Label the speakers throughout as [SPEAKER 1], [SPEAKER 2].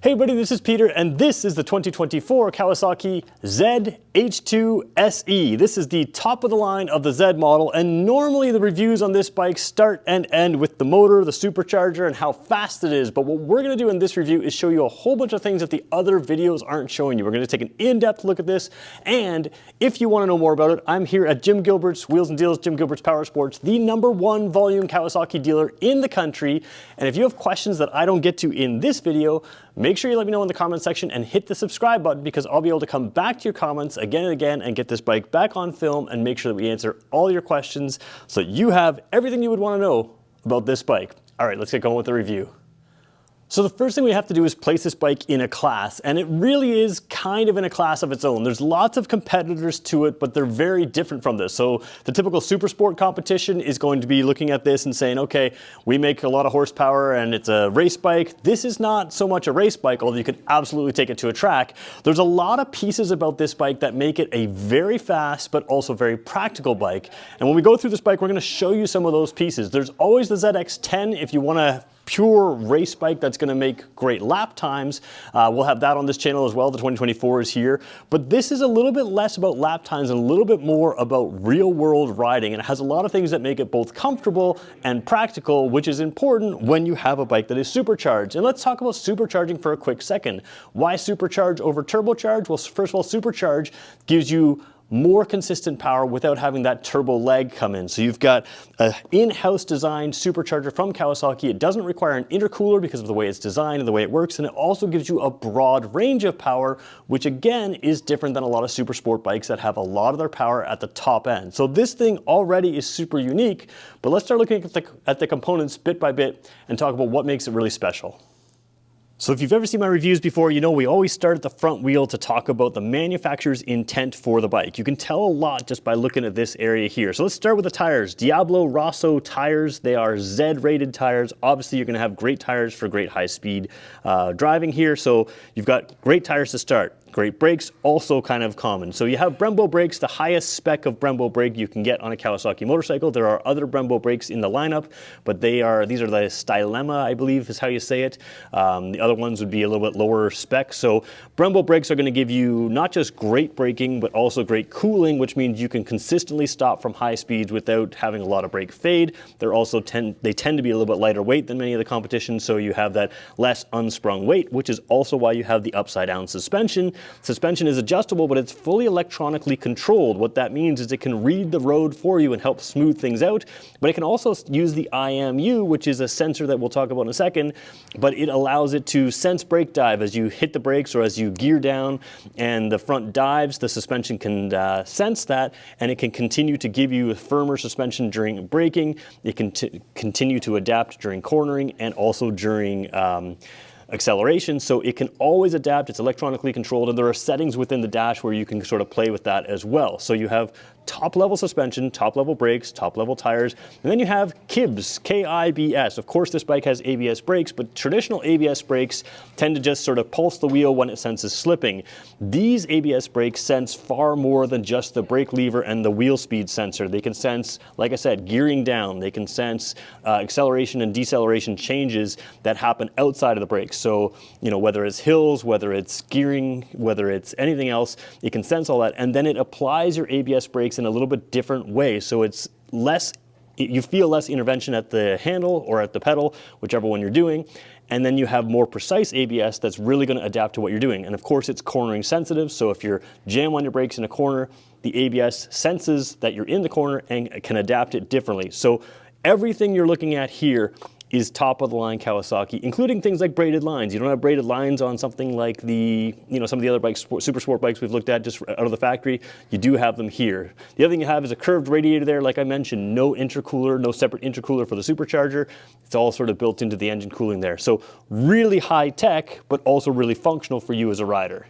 [SPEAKER 1] Hey buddy, this is Peter, and this is the 2024 Kawasaki ZH2 SE. This is the top of the line of the Z model, and normally the reviews on this bike start and end with the motor, the supercharger, and how fast it is. But what we're gonna do in this review is show you a whole bunch of things that the other videos aren't showing you. We're gonna take an in-depth look at this, and if you wanna know more about it, I'm here at Jim Gilbert's Wheels and Deals, Jim Gilbert's Power Sports, the #1 volume Kawasaki dealer in the country. And if you have questions that I don't get to in this video, make sure you let me know in the comment section and hit the subscribe button, because I'll be able to come back to your comments again and again and get this bike back on film and make sure that we answer all your questions so you have everything you would want to know about this bike. All right, let's get going with the review. So the first thing we have to do is place this bike in a class, and it really is kind of in a class of its own. There's lots of competitors to it, but they're very different from this. So the typical super sport competition is going to be looking at this and saying, okay, we make a lot of horsepower and it's a race bike. This is not so much a race bike, although you could absolutely take it to a track. There's a lot of pieces about this bike that make it a very fast, but also very practical bike. And when we go through this bike, we're gonna show you some of those pieces. There's always the ZX10 if you wanna pure race bike that's going to make great lap times. We'll have that on this channel as well. The 2024 is here, but this is a little bit less about lap times and a little bit more about real world riding, and it has a lot of things that make it both comfortable and practical, which is important when you have a bike that is supercharged. And let's talk about supercharging for a quick second. Why supercharge over turbocharge? Well, first of all, supercharge gives you more consistent power without having that turbo lag come in. So you've got an in-house designed supercharger from Kawasaki. It doesn't require an intercooler because of the way it's designed and the way it works, and it also gives you a broad range of power, which again is different than a lot of super sport bikes that have a lot of their power at the top end. So this thing already is super unique, but let's start looking at the components bit by bit and talk about what makes it really special. So if you've ever seen my reviews before, you know we always start at the front wheel to talk about the manufacturer's intent for the bike. You can tell a lot just by looking at this area here. So let's start with the tires. Diablo Rosso tires. They are Z-rated tires. Obviously, you're going to have great tires for great high-speed driving here. So you've got great tires to start. Great brakes, also kind of common. So you have Brembo brakes, the highest spec of Brembo brake you can get on a Kawasaki motorcycle. There are other Brembo brakes in the lineup, but these are the Stylema, I believe is how you say it. The other ones would be a little bit lower spec. So Brembo brakes are going to give you not just great braking, but also great cooling, which means you can consistently stop from high speeds without having a lot of brake fade. They tend to be a little bit lighter weight than many of the competition, so you have that less unsprung weight, which is also why you have the upside down suspension. Suspension is adjustable, but it's fully electronically controlled. What that means is it can read the road for you and help smooth things out, but it can also use the IMU, which is a sensor that we'll talk about in a second, but it allows it to sense brake dive as you hit the brakes or as you gear down and the front dives. The suspension can sense that, and it can continue to give you a firmer suspension during braking. It can continue to adapt during cornering and also during acceleration, so it can always adapt. It's electronically controlled, and there are settings within the dash where you can sort of play with that as well. So you have top level suspension, top level brakes, top level tires, and then you have KIBS, K-I-B-S. Of course, this bike has ABS brakes, but traditional ABS brakes tend to just sort of pulse the wheel when it senses slipping. These ABS brakes sense far more than just the brake lever and the wheel speed sensor. They can sense, like I said, gearing down. They can sense acceleration and deceleration changes that happen outside of the brakes. So, you know, whether it's hills, whether it's gearing, whether it's anything else, it can sense all that, and then it applies your ABS brakes in a little bit different way. So it's less, you feel less intervention at the handle or at the pedal, whichever one you're doing. And then you have more precise ABS that's really going to adapt to what you're doing. And of course, it's cornering sensitive. So if you're jam on your brakes in a corner, the ABS senses that you're in the corner and can adapt it differently. So everything you're looking at here is top of the line Kawasaki, including things like braided lines. You don't have braided lines on something like the, some of the other bikes, super sport bikes we've looked at just out of the factory. You do have them here. The other thing you have is a curved radiator there. Like I mentioned, no intercooler, no separate intercooler for the supercharger. It's all sort of built into the engine cooling there. So really high tech, but also really functional for you as a rider.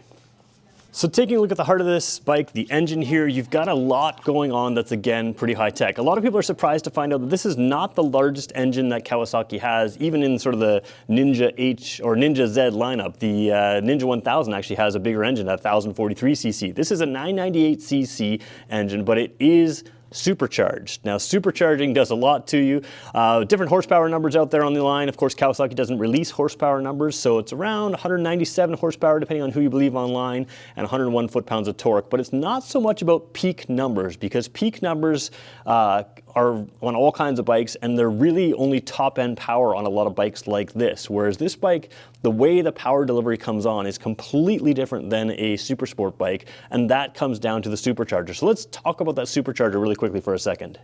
[SPEAKER 1] So taking a look at the heart of this bike, the engine here, you've got a lot going on that's, again, pretty high tech. A lot of people are surprised to find out that this is not the largest engine that Kawasaki has, even in sort of the Ninja H or Ninja Z lineup. The Ninja 1000 actually has a bigger engine at 1043cc. This is a 998cc engine, but it is supercharged. Now, supercharging does a lot to you. Different horsepower numbers out there on the line. Of course, Kawasaki doesn't release horsepower numbers, so it's around 197 horsepower, depending on who you believe online, and 101 foot-pounds of torque. But it's not so much about peak numbers, because peak numbers are on all kinds of bikes, and they're really only top-end power on a lot of bikes like this. Whereas this bike, the way the power delivery comes on is completely different than a super sport bike, and that comes down to the supercharger. So let's talk about that supercharger really quickly for a second.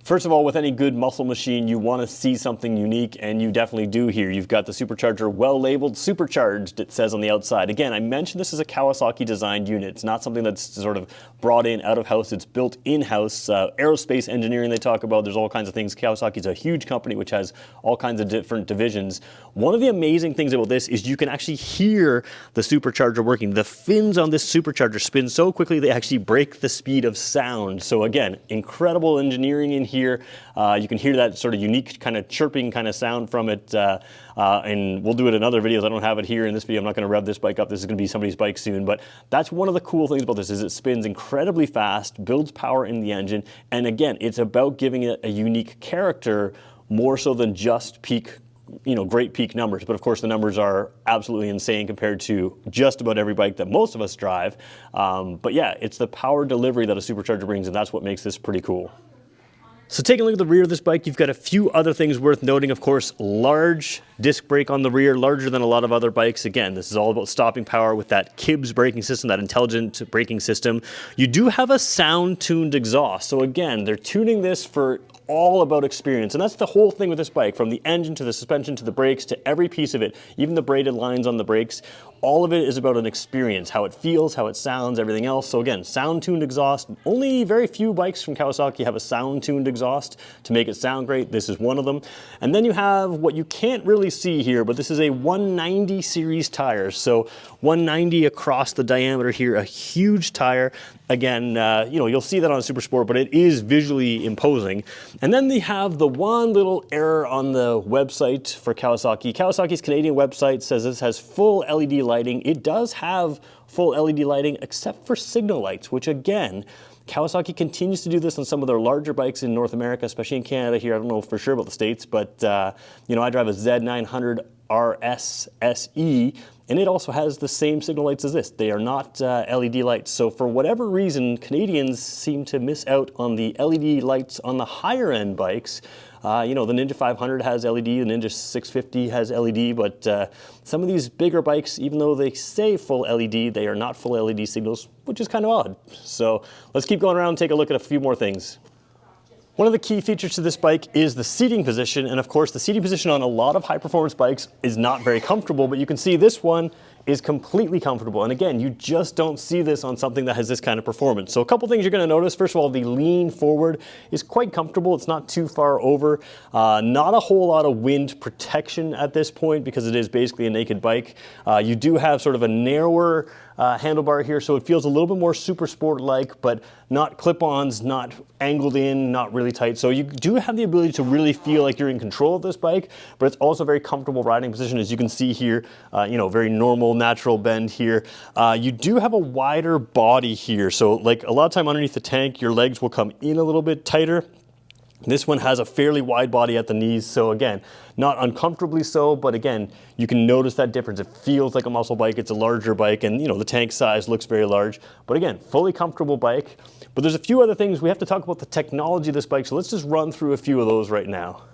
[SPEAKER 1] First of all, with any good muscle machine, you want to see something unique, and you definitely do here. You've got the supercharger well labeled supercharged, it says on the outside. Again, I mentioned this is a Kawasaki designed unit. It's not something that's sort of brought in out of house. It's built in-house. Aerospace engineering they talk about. There's all kinds of things. Kawasaki's a huge company which has all kinds of different divisions. One of the amazing things about this is you can actually hear the supercharger working. The fins on this supercharger spin so quickly they actually break the speed of sound. So again, incredible engineering in here. You can hear that sort of unique kind of chirping kind of sound from it, and we'll do it in other videos. I don't have it here in this video. I'm not going to rev this bike up. This is going to be somebody's bike soon, but that's one of the cool things about this is it spins incredibly fast, builds power in the engine, and again, it's about giving it a unique character more so than just peak, great peak numbers. But of course, the numbers are absolutely insane compared to just about every bike that most of us drive. But yeah, it's the power delivery that a supercharger brings, and that's what makes this pretty cool. So taking a look at the rear of this bike, you've got a few other things worth noting. Of course, large disc brake on the rear, larger than a lot of other bikes. Again, this is all about stopping power with that KIBS braking system, that intelligent braking system. You do have a sound-tuned exhaust. So again, they're tuning this for all about experience. And that's the whole thing with this bike, from the engine to the suspension to the brakes to every piece of it, even the braided lines on the brakes. All of it is about an experience, how it feels, how it sounds, everything else. So again, sound-tuned exhaust. Only very few bikes from Kawasaki have a sound-tuned exhaust to make it sound great. This is one of them. And then you have what you can't really see here, but this is a 190 series tire. So 190 across the diameter here, a huge tire. Again, you'll see that on a Super Sport, but it is visually imposing. And then they have the one little error on the website for Kawasaki. Kawasaki's Canadian website says this has full LED lighting. It does have full LED lighting, except for signal lights, which again, Kawasaki continues to do this on some of their larger bikes in North America, especially in Canada here. I don't know for sure about the States, but I drive a Z900 RS SE, and it also has the same signal lights as this. They are not LED lights. So for whatever reason, Canadians seem to miss out on the LED lights on the higher end bikes. The Ninja 500 has LED, the Ninja 650 has LED, but some of these bigger bikes, even though they say full LED, they are not full LED signals, which is kind of odd. So let's keep going around and take a look at a few more things. One of the key features to this bike is the seating position, and of course the seating position on a lot of high-performance bikes is not very comfortable, but you can see this one is completely comfortable. And again, you just don't see this on something that has this kind of performance. So a couple things you're going to notice. First of all, the lean forward is quite comfortable. It's not too far over. Not a whole lot of wind protection at this point because it is basically a naked bike. You do have sort of a narrower handlebar here, so it feels a little bit more super sport-like, but not clip-ons, not angled in, not really tight. So you do have the ability to really feel like you're in control of this bike, but it's also a very comfortable riding position, as you can see here. Very normal, natural bend here. You do have a wider body here, so like a lot of time underneath the tank, your legs will come in a little bit tighter. This one has a fairly wide body at the knees, so again, not uncomfortably so, but again, you can notice that difference. It feels like a muscle bike, it's a larger bike, and the tank size looks very large. But again, fully comfortable bike. But there's a few other things. We have to talk about the technology of this bike, so let's just run through a few of those right now.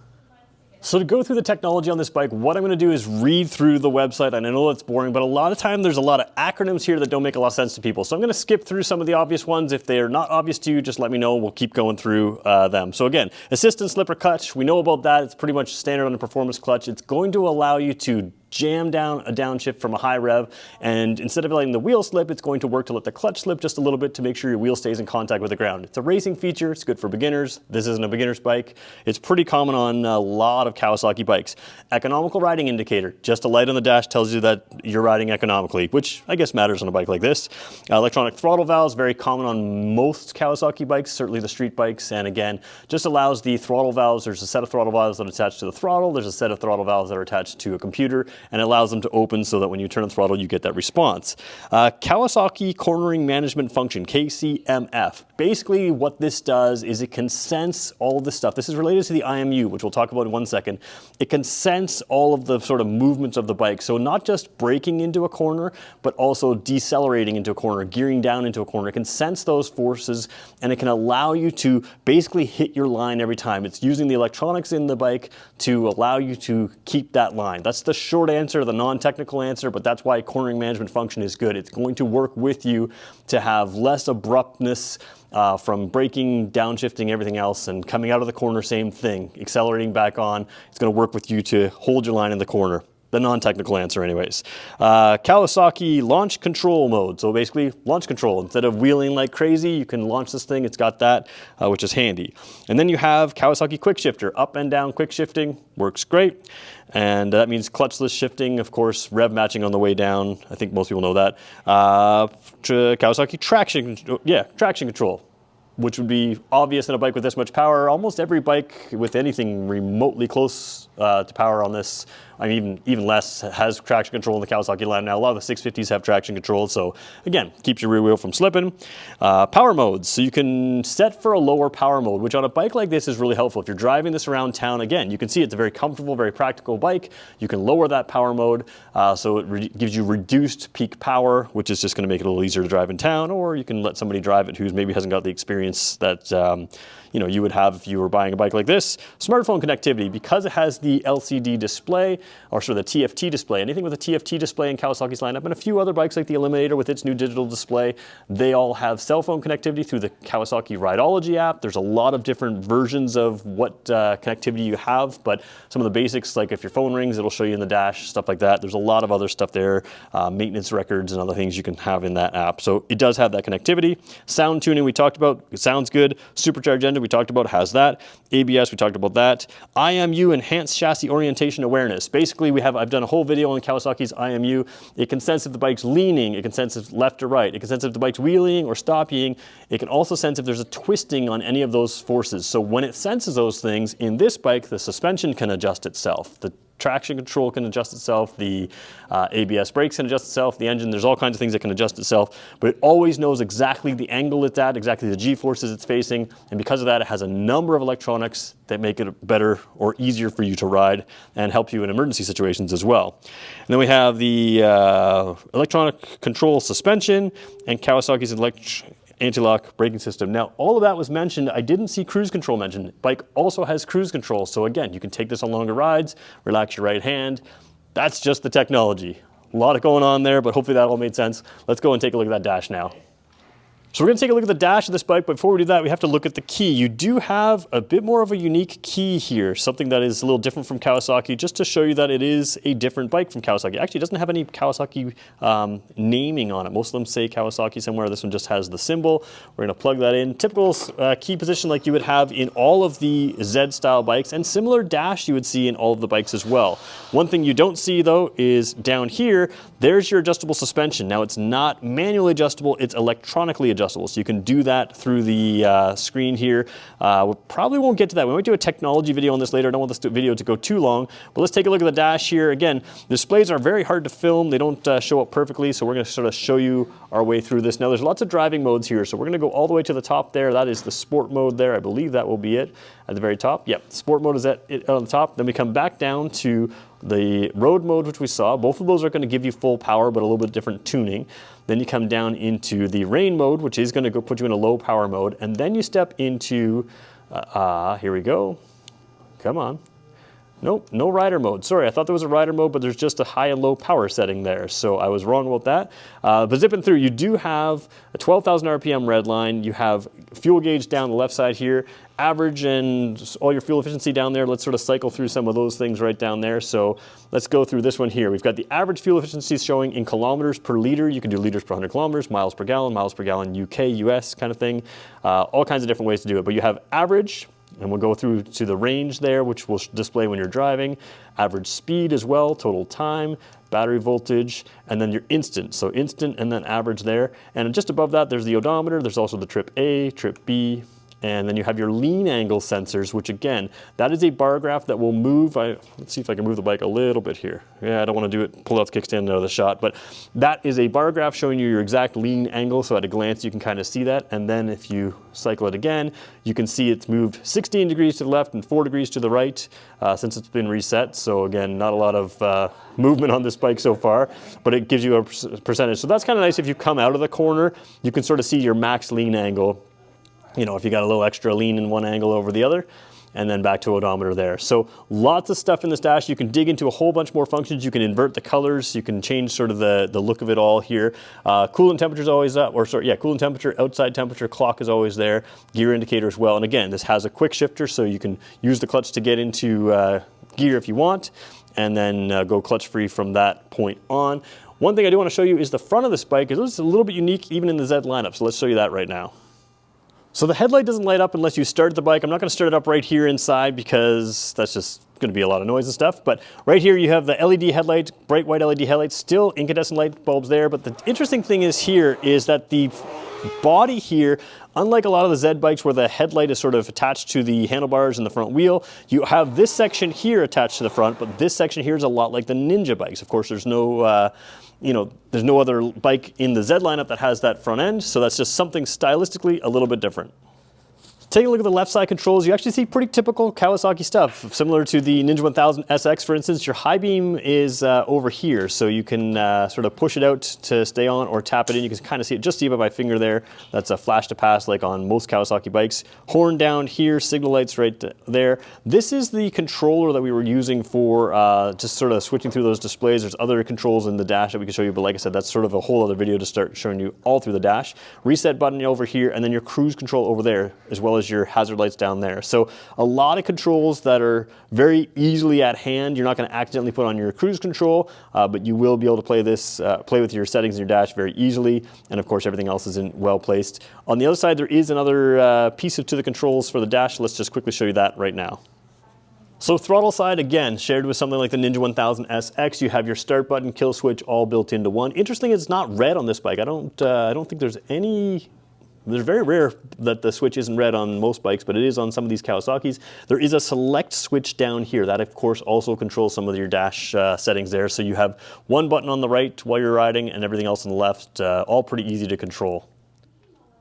[SPEAKER 1] So to go through the technology on this bike, what I'm going to do is read through the website, and I know it's boring, but a lot of time there's a lot of acronyms here that don't make a lot of sense to people. So I'm going to skip through some of the obvious ones. If they're not obvious to you, just let me know. We'll keep going through them. So again, assistant slipper clutch, we know about that. It's pretty much standard on a performance clutch. It's going to allow you to jam down a downshift from a high rev, and instead of letting the wheel slip, it's going to work to let the clutch slip just a little bit to make sure your wheel stays in contact with the ground. It's a racing feature, it's good for beginners. This isn't a beginner's bike. It's pretty common on a lot of Kawasaki bikes. Economical riding indicator, just a light on the dash tells you that you're riding economically, which I guess matters on a bike like this. Electronic throttle valves, very common on most Kawasaki bikes, certainly the street bikes, and again, just allows the throttle valves. There's a set of throttle valves that are attached to the throttle, there's a set of throttle valves that are attached to a computer, and it allows them to open so that when you turn the throttle, you get that response. Kawasaki Cornering Management Function, KCMF. Basically what this does is it can sense all of this stuff. This is related to the IMU, which we'll talk about in 1 second. It can sense all of the sort of movements of the bike. So not just braking into a corner, but also decelerating into a corner, gearing down into a corner. It can sense those forces, and it can allow you to basically hit your line every time. It's using the electronics in the bike to allow you to keep that line. That's the short answer, the non-technical answer, but that's why cornering management function is good. It's going to work with you to have less abruptness from braking, downshifting, everything else, and coming out of the corner, same thing. Accelerating back on, it's going to work with you to hold your line in the corner. The non-technical answer anyways. Kawasaki launch control mode. So basically launch control. Instead of wheeling like crazy, you can launch this thing. It's got that, which is handy. And then you have Kawasaki quick shifter. Up and down quick shifting works great. And that means clutchless shifting, of course, rev matching on the way down. I think most people know that. Kawasaki traction control, which would be obvious in a bike with this much power. Almost every bike with anything remotely close to power on this, I mean, even less, has traction control in the Kawasaki line. Now, a lot of the 650s have traction control, so again, keeps your rear wheel from slipping. Power modes, so you can set for a lower power mode, which on a bike like this is really helpful. If you're driving this around town, again, you can see it's a very comfortable, very practical bike. You can lower that power mode, so it gives you reduced peak power, which is just gonna make it a little easier to drive in town, or you can let somebody drive it who maybe hasn't got the experience that you would have if you were buying a bike like this. Smartphone connectivity, because it has the LCD display, or sort of the TFT display. Anything with a TFT display in Kawasaki's lineup, and a few other bikes like the Eliminator with its new digital display, they all have cell phone connectivity through the Kawasaki Rideology app. There's a lot of different versions of what connectivity you have, but some of the basics, like if your phone rings, it'll show you in the dash, stuff like that. There's a lot of other stuff there, maintenance records and other things you can have in that app. So it does have that connectivity. Sound tuning we talked about, it sounds good. Supercharger engine we talked about has that. ABS, we talked about that. IMU, enhanced chassis orientation awareness. Basically, I've done a whole video on Kawasaki's IMU. It can sense if the bike's leaning. It can sense if left or right. It can sense if the bike's wheeling or stopping. It can also sense if there's a twisting on any of those forces. So when it senses those things, in this bike, the suspension can adjust itself. The traction control can adjust itself, the ABS brakes can adjust itself, the engine, there's all kinds of things that can adjust itself, but it always knows exactly the angle it's at, exactly the G-forces it's facing, and because of that, it has a number of electronics that make it better or easier for you to ride and help you in emergency situations as well. And then we have the electronic control suspension and Kawasaki's anti-lock braking system. Now, all of that was mentioned. I didn't see cruise control mentioned. Bike also has cruise control. So again, you can take this on longer rides, relax your right hand. That's just the technology. A lot going on there, but hopefully that all made sense. Let's go and take a look at that dash now. So we're going to take a look at the dash of this bike, but before we do that, we have to look at the key. You do have a bit more of a unique key here, something that is a little different from Kawasaki, just to show you that it is a different bike from Kawasaki. Actually, it doesn't have any Kawasaki naming on it. Most of them say Kawasaki somewhere. This one just has the symbol. We're going to plug that in. Typical key position like you would have in all of the Z-style bikes, and similar dash you would see in all of the bikes as well. One thing you don't see, though, is down here, there's your adjustable suspension. Now, it's not manually adjustable, it's electronically adjustable. So you can do that through the screen here. We probably won't get to that. We might do a technology video on this later. I don't want this video to go too long, but let's take a look at the dash here. Again, displays are very hard to film. They don't show up perfectly, so we're going to sort of show you our way through this. Now, there's lots of driving modes here, so we're going to go all the way to the top there. That is the sport mode there. I believe that will be it at the very top. Yep, sport mode is at it on the top. Then we come back down to the road mode, which we saw. Both of those are going to give you full power, but a little bit different tuning. Then you come down into the rain mode, which is going to go put you in a low power mode. And then you step into, here we go. Come on. Nope, no rider mode. Sorry, I thought there was a rider mode, but there's just a high and low power setting there. So I was wrong about that. But zipping through, you do have a 12,000 RPM red line. You have fuel gauge down the left side here, average and all your fuel efficiency down there. Let's sort of cycle through some of those things right down there. So let's go through this one here. We've got the average fuel efficiency showing in kilometers per liter. You can do liters per 100 kilometers, miles per gallon, UK, US kind of thing. All kinds of different ways to do it. But you have average, and we'll go through to the range there, which will display when you're driving, average speed as well, total time, battery voltage, and then your instant. So instant and then average there. And just above that, there's the odometer. There's also the trip A, trip B, And then you have your lean angle sensors, which again, that is a bar graph that will move. Let's see if I can move the bike a little bit here. Yeah, I don't want to do it, pull out the kickstand out of the shot, but that is a bar graph showing you your exact lean angle. So at a glance, you can kind of see that. And then if you cycle it again, you can see it's moved 16 degrees to the left and 4 degrees to the right since it's been reset. So again, not a lot of movement on this bike so far, but it gives you a percentage. So that's kind of nice. If you come out of the corner, you can sort of see your max lean angle. You know, if you got a little extra lean in one angle over the other, and then back to odometer there. So lots of stuff in this dash. You can dig into a whole bunch more functions. You can invert the colors. You can change sort of the look of it all here. Coolant temperature is always up, or sorry, yeah, coolant temperature, outside temperature, clock is always there. Gear indicator as well. And again, this has a quick shifter, so you can use the clutch to get into gear if you want, and then go clutch free from that point on. One thing I do want to show you is the front of this bike, because this is a little bit unique even in the Z lineup. So let's show you that right now. So the headlight doesn't light up unless you start the bike. I'm not going to start it up right here inside because that's just going to be a lot of noise and stuff. But right here you have the LED headlight, bright white LED headlight, still incandescent light bulbs there. But the interesting thing is here is that the body here, unlike a lot of the Z bikes where the headlight is sort of attached to the handlebars and the front wheel, you have this section here attached to the front, but this section here is a lot like the Ninja bikes. Of course, there's no there's no other bike in the Z lineup that has that front end, so that's just something stylistically a little bit different. Taking a look at the left side controls, you actually see pretty typical Kawasaki stuff. Similar to the Ninja 1000 SX, for instance, your high beam is over here, so you can sort of push it out to stay on or tap it in. You can kind of see it, just see it by my finger there. That's a flash to pass like on most Kawasaki bikes. Horn down here, signal lights right there. This is the controller that we were using for just sort of switching through those displays. There's other controls in the dash that we can show you, but like I said, that's sort of a whole other video to start showing you all through the dash. Reset button over here, and then your cruise control over there, as well as your hazard lights down there. So a lot of controls that are very easily at hand. You're not going to accidentally put on your cruise control, but you will be able to play with your settings in your dash very easily. And of course, everything else is well placed. On the other side, there is another piece to the controls for the dash. Let's just quickly show you that right now. So throttle side, again, shared with something like the Ninja 1000 SX, you have your start button, kill switch, all built into one. Interesting, it's not red on this bike. I don't think there's any. They're very rare that the switch isn't red on most bikes, but it is on some of these Kawasaki's. There is a select switch down here. That, of course, also controls some of your dash settings there. So you have one button on the right while you're riding and everything else on the left, all pretty easy to control.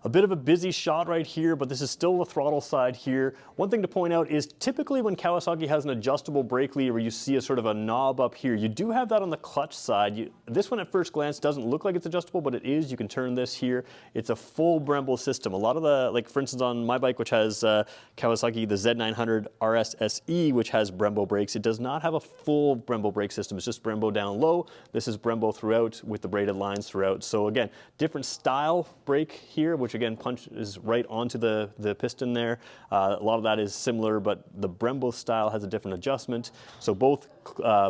[SPEAKER 1] A bit of a busy shot right here, but this is still the throttle side here. One thing to point out is typically when Kawasaki has an adjustable brake lever, you see a sort of a knob up here. You do have that on the clutch side. This one at first glance doesn't look like it's adjustable, but it is. You can turn this here. It's a full Brembo system. A lot of the, like for instance on my bike, which has Kawasaki, the Z900 RS SE, which has Brembo brakes, it does not have a full Brembo brake system. It's just Brembo down low. This is Brembo throughout with the braided lines throughout. So again, different style brake here, which again punches right onto the piston there. A lot of that is similar, but the Brembo style has a different adjustment. So both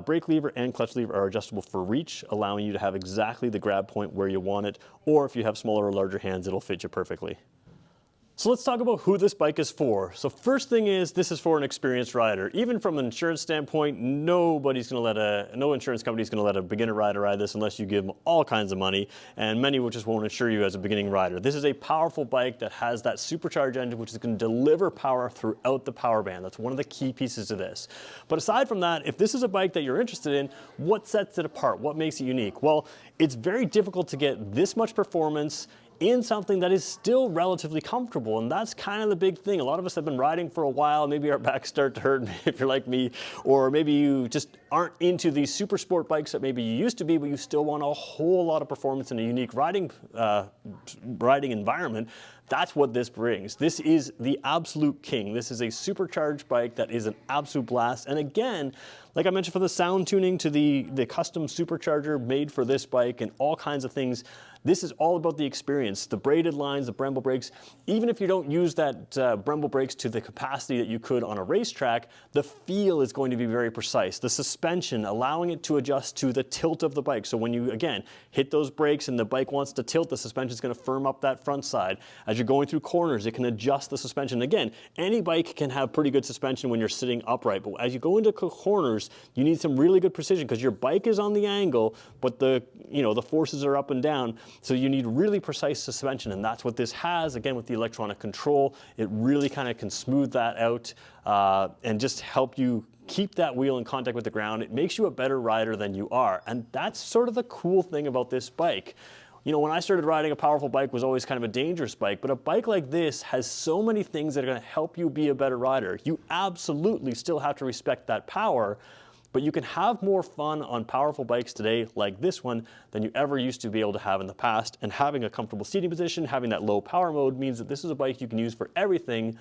[SPEAKER 1] brake lever and clutch lever are adjustable for reach, allowing you to have exactly the grab point where you want it, or if you have smaller or larger hands, it'll fit you perfectly. So let's talk about who this bike is for. So first thing is, this is for an experienced rider. Even from an insurance standpoint, no insurance company is going to let a beginner rider ride this unless you give them all kinds of money, and many will just won't insure you as a beginning rider. This is a powerful bike that has that supercharged engine, which is going to deliver power throughout the power band. That's one of the key pieces to this. But aside from that, if this is a bike that you're interested in, what sets it apart? What makes it unique? Well, it's very difficult to get this much performance in something that is still relatively comfortable, and that's kind of the big thing. A lot of us have been riding for a while, maybe our backs start to hurt if you're like me, or maybe you just aren't into these super sport bikes that maybe you used to be, but you still want a whole lot of performance in a unique riding environment. That's what this brings. This is the absolute king. This is a supercharged bike that is an absolute blast. And again, like I mentioned, from the sound tuning to the custom supercharger made for this bike and all kinds of things, this is all about the experience. The braided lines, the Brembo brakes, even if you don't use that Brembo brakes to the capacity that you could on a racetrack, the feel is going to be very precise. The suspension, allowing it to adjust to the tilt of the bike. So when you, again, hit those brakes and the bike wants to tilt, the suspension is going to firm up that front side. As As you're going through corners, it can adjust the suspension. Again, any bike can have pretty good suspension when you're sitting upright, but as you go into corners, you need some really good precision because your bike is on the angle, but the forces are up and down, so you need really precise suspension, and that's what this has. Again, with the electronic control, it really kind of can smooth that out and just help you keep that wheel in contact with the ground. It makes you a better rider than you are, and that's sort of the cool thing about this bike. You know, when I started riding, a powerful bike was always kind of a dangerous bike, but a bike like this has so many things that are going to help you be a better rider. You absolutely still have to respect that power, but you can have more fun on powerful bikes today like this one than you ever used to be able to have in the past. And having a comfortable seating position, having that low power mode means that this is a bike you can use for everything,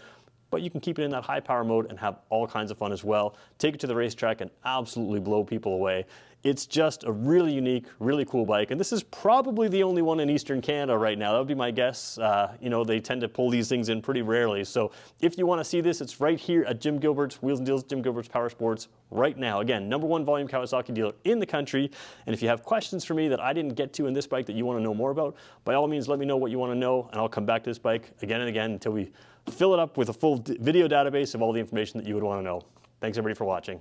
[SPEAKER 1] but you can keep it in that high power mode and have all kinds of fun as well. Take it to the racetrack and absolutely blow people away. It's just a really unique, really cool bike, and this is probably the only one in Eastern Canada right now. That would be my guess. You know, they tend to pull these things in pretty rarely. So if you want to see this, it's right here at Jim Gilbert's Wheels and Deals, Jim Gilbert's Power Sports right now. Again, #1 volume Kawasaki dealer in the country. And if you have questions for me that I didn't get to in this bike that you want to know more about, by all means, let me know what you want to know, and I'll come back to this bike again and again until we fill it up with a full video database of all the information that you would want to know. Thanks everybody for watching.